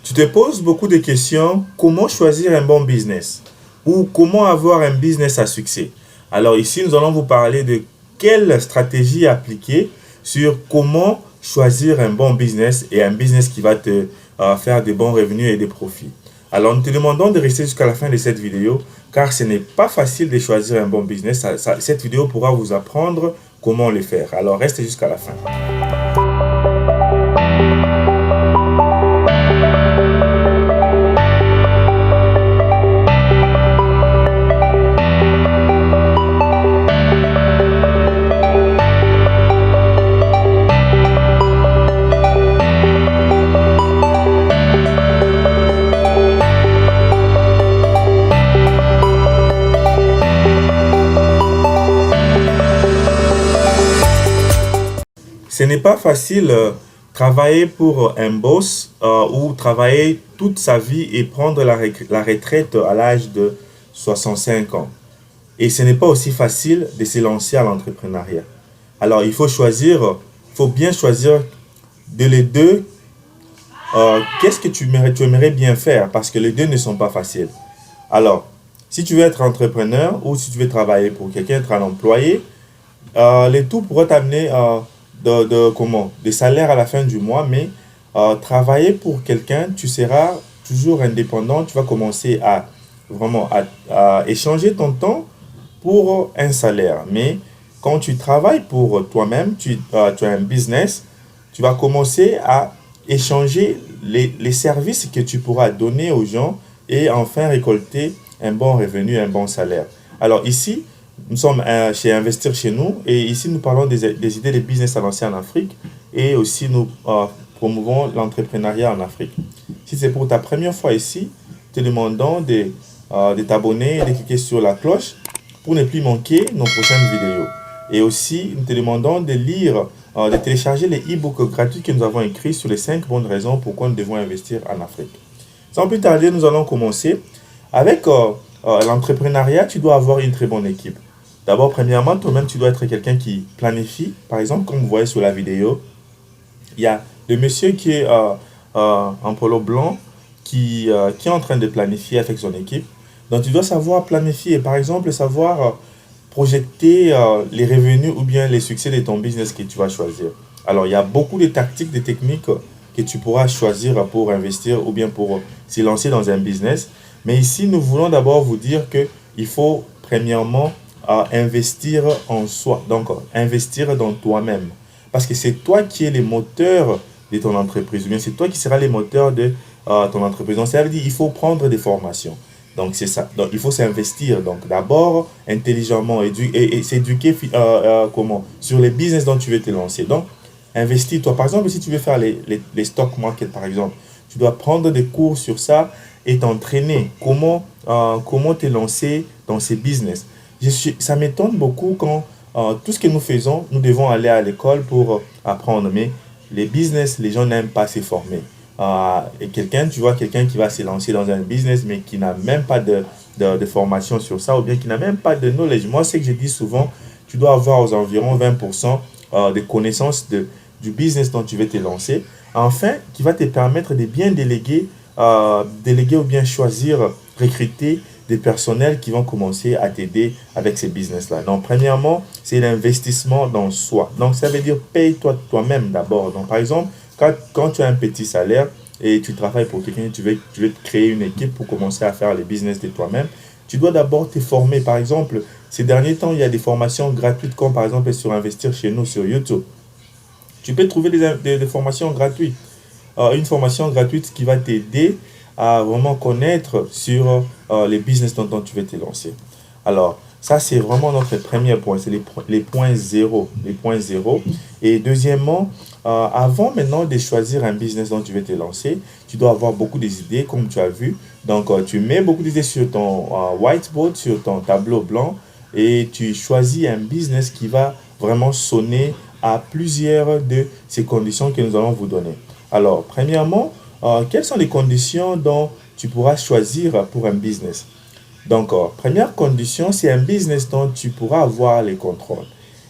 Tu te poses beaucoup de questions, comment choisir un bon business ou comment avoir un business à succès. Alors ici, nous allons vous parler de quelle stratégie appliquer sur comment choisir un bon business et un business qui va te faire de bons revenus et des profits. Alors nous te demandons de rester jusqu'à la fin de cette vidéo car ce n'est pas facile de choisir un bon business. Cette vidéo pourra vous apprendre comment le faire. Alors restez jusqu'à la fin. Ce n'est pas facile travailler pour un boss ou travailler toute sa vie et prendre la retraite à l'âge de 65 ans. Et ce n'est pas aussi facile de se lancer à l'entrepreneuriat. Alors il faut choisir, il faut bien choisir de les deux. Qu'est-ce que tu aimerais bien faire parce que les deux ne sont pas faciles. Alors, si tu veux être entrepreneur ou si tu veux travailler pour quelqu'un, être un employé, les tout pourraient t'amener des salaires à la fin du mois, mais travailler pour quelqu'un, tu seras toujours indépendant. Tu vas commencer à vraiment à échanger ton temps pour un salaire. Mais quand tu travailles pour toi-même, tu as un business, tu vas commencer à échanger les services que tu pourras donner aux gens et enfin récolter un bon revenu, un bon salaire. Alors ici, nous sommes chez Investir chez nous et ici nous parlons des idées de business à lancer en Afrique et aussi nous promouvons l'entrepreneuriat en Afrique. Si c'est pour ta première fois ici, te demandons de t'abonner et de cliquer sur la cloche pour ne plus manquer nos prochaines vidéos. Et aussi, nous te demandons de lire, de télécharger les e-books gratuits que nous avons écrits sur les 5 bonnes raisons pourquoi nous devons investir en Afrique. Sans plus tarder, nous allons commencer. Avec l'entrepreneuriat, tu dois avoir une très bonne équipe. D'abord, premièrement, toi-même, tu dois être quelqu'un qui planifie. Par exemple, comme vous voyez sur la vidéo, il y a le monsieur qui est en polo blanc qui est en train de planifier avec son équipe. Donc, tu dois savoir planifier. Par exemple, savoir projeter les revenus ou bien les succès de ton business que tu vas choisir. Alors, il y a beaucoup de tactiques, de techniques que tu pourras choisir pour investir ou bien pour se lancer dans un business. Mais ici, nous voulons d'abord vous dire qu'il faut premièrement investir en soi. Donc, investir dans toi-même. Parce que c'est toi qui es le moteur de ton entreprise. Ou bien c'est toi qui seras le moteur de ton entreprise. Donc, ça veut dire qu'il faut prendre des formations. Donc, c'est ça. Donc, il faut s'investir. Donc, d'abord, intelligemment et s'éduquer sur les business dont tu veux te lancer. Donc, investis-toi. Par exemple, si tu veux faire les stock market, par exemple, tu dois prendre des cours sur ça et t'entraîner. Comment te lancer dans ces business. Ça m'étonne beaucoup quand tout ce que nous faisons, nous devons aller à l'école pour apprendre. Mais les business, les gens n'aiment pas se former. Et tu vois quelqu'un qui va se lancer dans un business, mais qui n'a même pas de formation sur ça, ou bien qui n'a même pas de knowledge. Moi, c'est que je dis souvent, tu dois avoir aux environs 20% de connaissances du business dont tu veux te lancer. Enfin, qui va te permettre de bien déléguer ou bien choisir, recruter des personnels qui vont commencer à t'aider avec ces business-là. Donc, premièrement, c'est l'investissement dans soi. Donc, ça veut dire paye-toi toi-même d'abord. Donc, par exemple, quand tu as un petit salaire et tu travailles pour quelqu'un, tu veux créer une équipe pour commencer à faire les business de toi-même, tu dois d'abord te former. Par exemple, ces derniers temps, il y a des formations gratuites comme par exemple sur Investir chez nous sur YouTube. Tu peux trouver des formations gratuites. Une formation gratuite qui va t'aider à vraiment connaître sur les business dont tu veux te lancer. Alors, ça, c'est vraiment notre premier point. C'est les points zéro. Les points zéro. Et deuxièmement, avant maintenant de choisir un business dont tu veux te lancer, tu dois avoir beaucoup d'idées, comme tu as vu. Donc, tu mets beaucoup d'idées sur ton whiteboard, sur ton tableau blanc, et tu choisis un business qui va vraiment sonner à plusieurs de ces conditions que nous allons vous donner. Alors, premièrement, quelles sont les conditions dont tu pourras choisir pour un business? Donc, première condition, c'est un business dont tu pourras avoir les contrôles.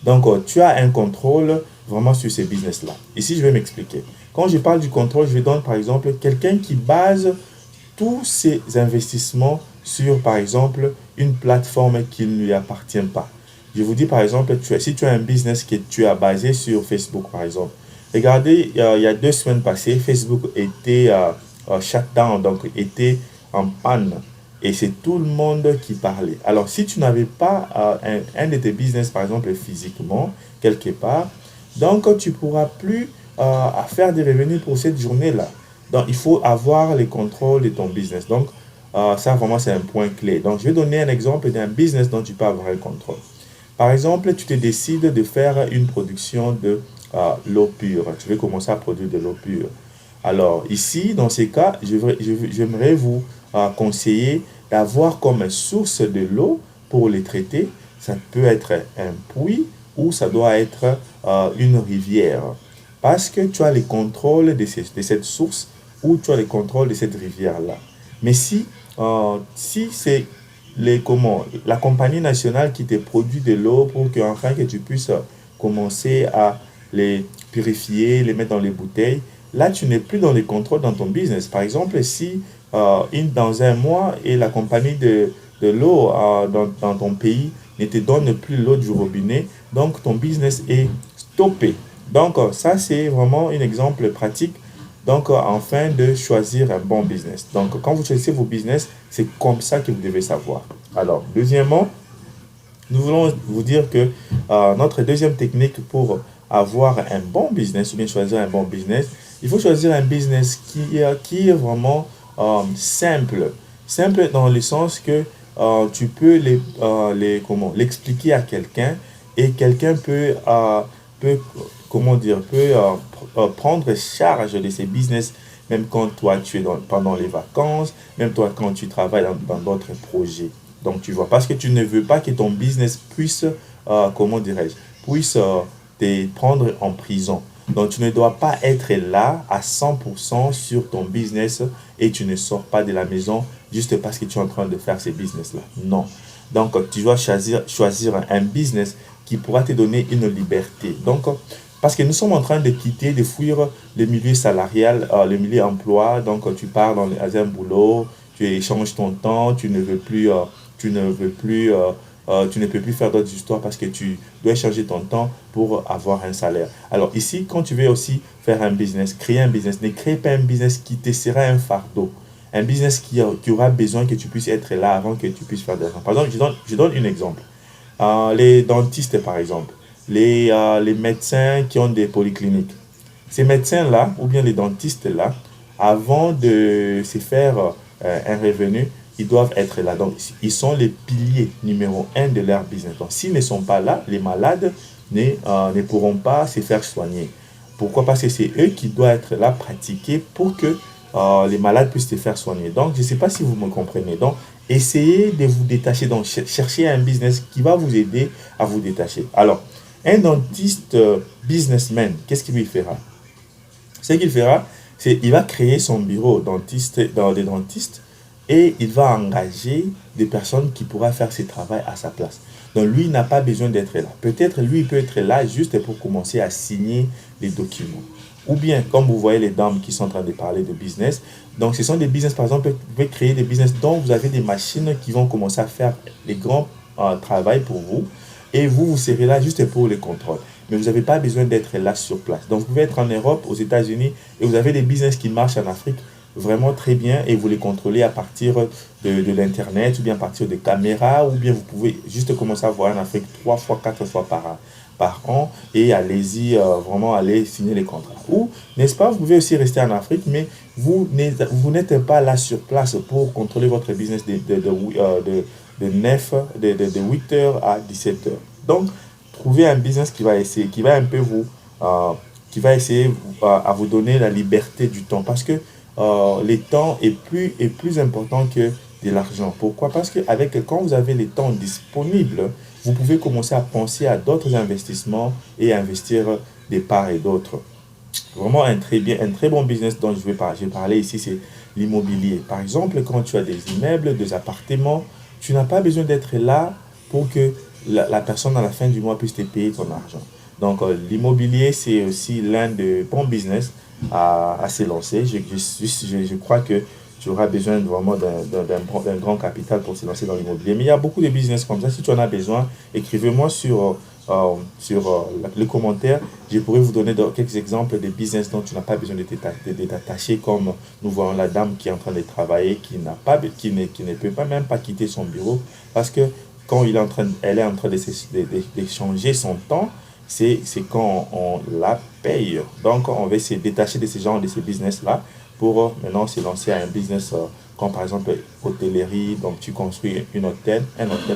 Donc, tu as un contrôle vraiment sur ces business-là. Ici, je vais m'expliquer. Quand je parle du contrôle, je donne par exemple quelqu'un qui base tous ses investissements sur, par exemple, une plateforme qui ne lui appartient pas. Je vous dis, par exemple, si tu as un business que tu as basé sur Facebook, par exemple, regardez, il y a 2 semaines passées, Facebook était shutdown, donc était en panne. Et c'est tout le monde qui parlait. Alors, si tu n'avais pas un de tes business, par exemple, physiquement, quelque part, donc tu ne pourras plus faire des revenus pour cette journée-là. Donc, il faut avoir le contrôle de ton business. Donc, ça, vraiment, c'est un point clé. Donc, je vais donner un exemple d'un business dont tu peux avoir le contrôle. Par exemple, tu te décides de faire une production de l'eau pure. Tu veux commencer à produire de l'eau pure. Alors, ici, dans ces cas, j'aimerais vous conseiller d'avoir comme source de l'eau pour les traiter. Ça peut être un puits ou ça doit être une rivière. Parce que tu as le contrôle de cette source ou tu as le contrôle de cette rivière-là. Mais si c'est la compagnie nationale qui te produit de l'eau pour que, enfin, que tu puisses commencer à les purifier, les mettre dans les bouteilles, là, tu n'es plus dans le contrôle dans ton business. Par exemple, si dans un mois et la compagnie de l'eau dans ton pays ne te donne plus l'eau du robinet, donc ton business est stoppé. Donc, ça, c'est vraiment un exemple pratique. Donc, enfin, de choisir un bon business. Donc, quand vous choisissez vos business, c'est comme ça que vous devez savoir. Alors, deuxièmement, nous voulons vous dire que notre deuxième technique pour avoir un bon business ou bien choisir un bon business, il faut choisir un business qui est vraiment simple. Simple dans le sens que tu peux l'expliquer à quelqu'un et quelqu'un peut, comment dire, peut prendre charge de ses business, même quand toi tu es pendant les vacances, même toi quand tu travailles dans d'autres projets. Donc, tu vois, parce que tu ne veux pas que ton business puisse, comment dirais-je, puisse te prendre en prison. Donc, tu ne dois pas être là à 100% sur ton business et tu ne sors pas de la maison juste parce que tu es en train de faire ces business-là. Non. Donc, tu dois choisir un business qui pourra te donner une liberté. Donc, parce que nous sommes en train de quitter, de fuir le milieu salarial, le milieu emploi. Donc, tu pars dans un boulot, tu échanges ton temps, tu ne peux plus faire d'autres histoires parce que tu dois changer ton temps pour avoir un salaire. Alors ici, quand tu veux aussi faire un business, créer un business, ne crée pas un business qui te sera un fardeau. Un business qui aura besoin que tu puisses être là avant que tu puisses faire de l'argent. Par exemple, je donne un exemple. Les dentistes, par exemple, les médecins qui ont des polycliniques. Ces médecins-là, ou bien les dentistes-là, avant de se faire un revenu, ils doivent être là. Donc, ils sont les piliers numéro un de leur business. Donc, s'ils ne sont pas là, les malades ne pourront pas se faire soigner. Pourquoi? Parce que c'est eux qui doivent être là, pratiquer pour que les malades puissent se faire soigner. Donc, je ne sais pas si vous me comprenez. Donc, essayez de vous détacher. Donc, cherchez un business qui va vous aider à vous détacher. Alors, un dentiste businessman, qu'est-ce qu'il lui fera? Ce qu'il fera, c'est qu'il va créer son bureau dans des dentistes et il va engager des personnes qui pourraient faire ce travail à sa place. Donc lui, il n'a pas besoin d'être là. Peut-être lui, il peut être là juste pour commencer à signer les documents. Ou bien, comme vous voyez les dames qui sont en train de parler de business, donc ce sont des business, par exemple, vous pouvez créer des business dont vous avez des machines qui vont commencer à faire les grands travaux pour vous et vous serez là juste pour le contrôle. Mais vous n'avez pas besoin d'être là sur place. Donc, vous pouvez être en Europe, aux États-Unis, et vous avez des business qui marchent en Afrique vraiment très bien et vous les contrôlez à partir de l'Internet ou bien à partir de caméras ou bien vous pouvez juste commencer à voir en Afrique 3 fois, 4 fois par an et allez-y, vraiment aller signer les contrats. Ou, n'est-ce pas, vous pouvez aussi rester en Afrique, mais vous n'êtes pas là sur place pour contrôler votre business de 8 heures à 17 heures. Donc, trouver un business qui va un peu qui va essayer à vous donner la liberté du temps. Parce que le temps est plus important que de l'argent. Pourquoi? Parce que quand vous avez le temps disponible, vous pouvez commencer à penser à d'autres investissements et investir de part et d'autre. Vraiment un très bon business dont je vais parler ici, c'est l'immobilier. Par exemple, quand tu as des immeubles, des appartements, tu n'as pas besoin d'être là pour que la personne à la fin du mois puisse te payer ton argent. Donc, l'immobilier, c'est aussi l'un des bons business à s'élancer. Je crois que tu auras besoin vraiment d'un grand capital pour se lancer dans l'immobilier. Mais il y a beaucoup de business comme ça. Si tu en as besoin, écrivez-moi sur les commentaires. Je pourrais vous donner quelques exemples de business dont tu n'as pas besoin de t'attacher, comme nous voyons la dame qui est en train de travailler, qui ne peut pas même pas quitter son bureau parce que quand elle est en train d'échanger son temps, c'est quand on la paye. Donc, on va se détacher de ces business-là pour maintenant se lancer à un business comme par exemple hôtellerie. Donc, tu construis un hôtel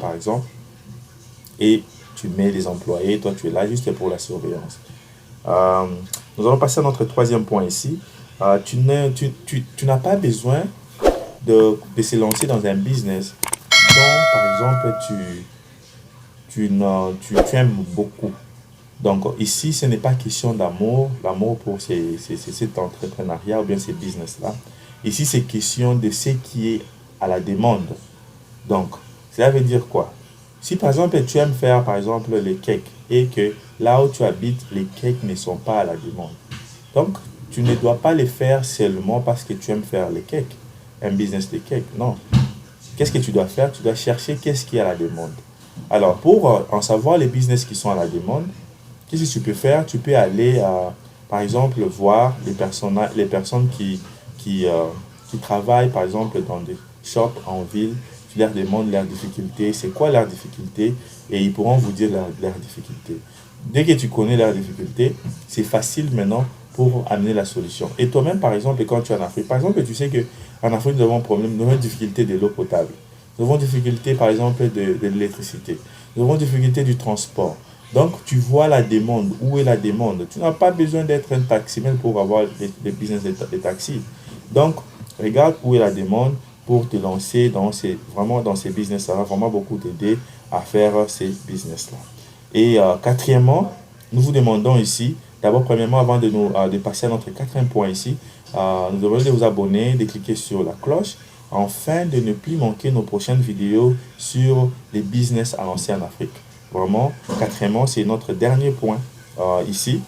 par exemple, et tu mets des employés. Toi, tu es là juste pour la surveillance. Euh, Nous allons passer à notre troisième point ici. Tu n'as pas besoin de se lancer dans un business dont, par exemple, tu aimes beaucoup. Donc ici, ce n'est pas question l'amour pour cet entrepreneuriat ou bien ces business-là. Ici, c'est question de ce qui est à la demande. Donc, cela veut dire quoi? Si par exemple, tu aimes faire par exemple les cakes et que là où tu habites, les cakes ne sont pas à la demande. Donc, tu ne dois pas les faire seulement parce que tu aimes faire les cakes, un business de cakes. Non. Qu'est-ce que tu dois faire? Tu dois chercher qu'est-ce qui est à la demande. Alors, pour en savoir les business qui sont à la demande, qu'est-ce que tu peux faire? Tu peux aller, par exemple, voir les personnes qui travaillent, par exemple, dans des shops en ville. Tu leur demandes leurs difficultés, c'est quoi leurs difficultés, et ils pourront vous dire leurs difficultés. Dès que tu connais leurs difficultés, c'est facile maintenant pour amener la solution. Et toi-même, par exemple, quand tu es en Afrique, par exemple, tu sais qu'en Afrique, nous avons un problème, nous avons une difficulté de l'eau potable. Nous avons une difficulté, par exemple, de l'électricité. Nous avons une difficulté du transport. Donc, tu vois la demande. Où est la demande? Tu n'as pas besoin d'être un taximan pour avoir des business de taxi. Donc, regarde où est la demande pour te lancer vraiment dans ces business. Ça va vraiment beaucoup t'aider à faire ces business-là. Et quatrièmement, nous vous demandons ici, d'abord, premièrement, avant de passer à notre quatrième point ici, nous demandons de vous abonner, de cliquer sur la cloche, afin de ne plus manquer nos prochaines vidéos sur les business à lancer en Afrique. Vraiment, quatrièmement, c'est notre dernier point ici.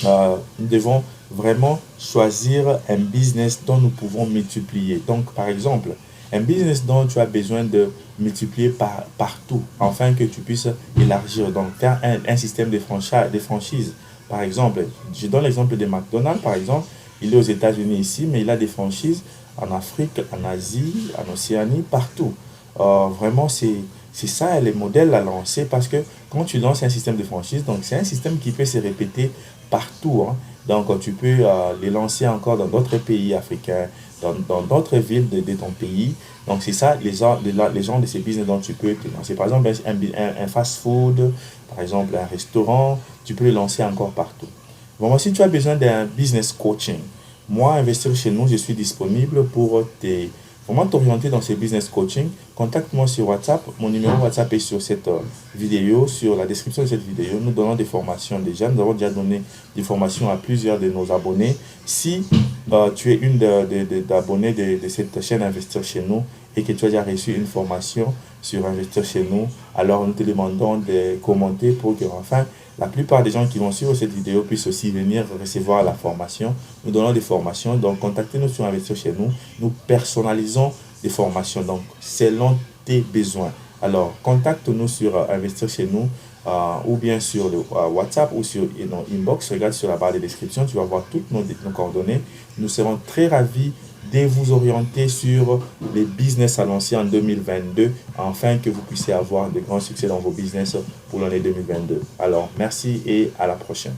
Nous devons vraiment choisir un business dont nous pouvons multiplier. Donc, par exemple, un business dont tu as besoin de multiplier partout, afin que tu puisses élargir. Donc, faire un système de franchise. Par exemple, je donne l'exemple de McDonald's, par exemple. Il est aux États-Unis ici, mais il a des franchises en Afrique, en Asie, en Océanie, partout. Vraiment, c'est ça les modèles à lancer parce que quand tu lances un système de franchise, donc c'est un système qui peut se répéter partout. Hein. Donc tu peux les lancer encore dans d'autres pays africains, dans d'autres villes de ton pays. Donc c'est ça les gens de ces business dont tu peux te lancer. Par exemple, un fast-food, par exemple un restaurant, tu peux le lancer encore partout. Bon, si tu as besoin d'un business coaching, moi, investir chez nous, je suis disponible pour vraiment t'orienter dans ces business coaching. Contacte-moi sur WhatsApp. Mon numéro WhatsApp est sur cette vidéo, sur la description de cette vidéo. Nous donnons des formations déjà. Nous avons déjà donné des formations à plusieurs de nos abonnés. Si tu es une d'abonnés de cette chaîne Investir chez nous et que tu as déjà reçu une formation sur Investir chez nous, alors nous te demandons de commenter pour que enfin la plupart des gens qui vont suivre cette vidéo puissent aussi venir recevoir la formation. Nous donnons des formations, donc contactez-nous sur Investir chez nous. Nous personnalisons des formations, donc selon tes besoins. Alors, contacte-nous sur Investir chez nous ou bien sur le WhatsApp ou sur nos inbox. Regarde sur la barre de description, tu vas voir toutes nos coordonnées. Nous serons très ravis de vous orienter sur les business à lancer en 2022, afin que vous puissiez avoir de grands succès dans vos business pour l'année 2022. Alors, merci et à la prochaine.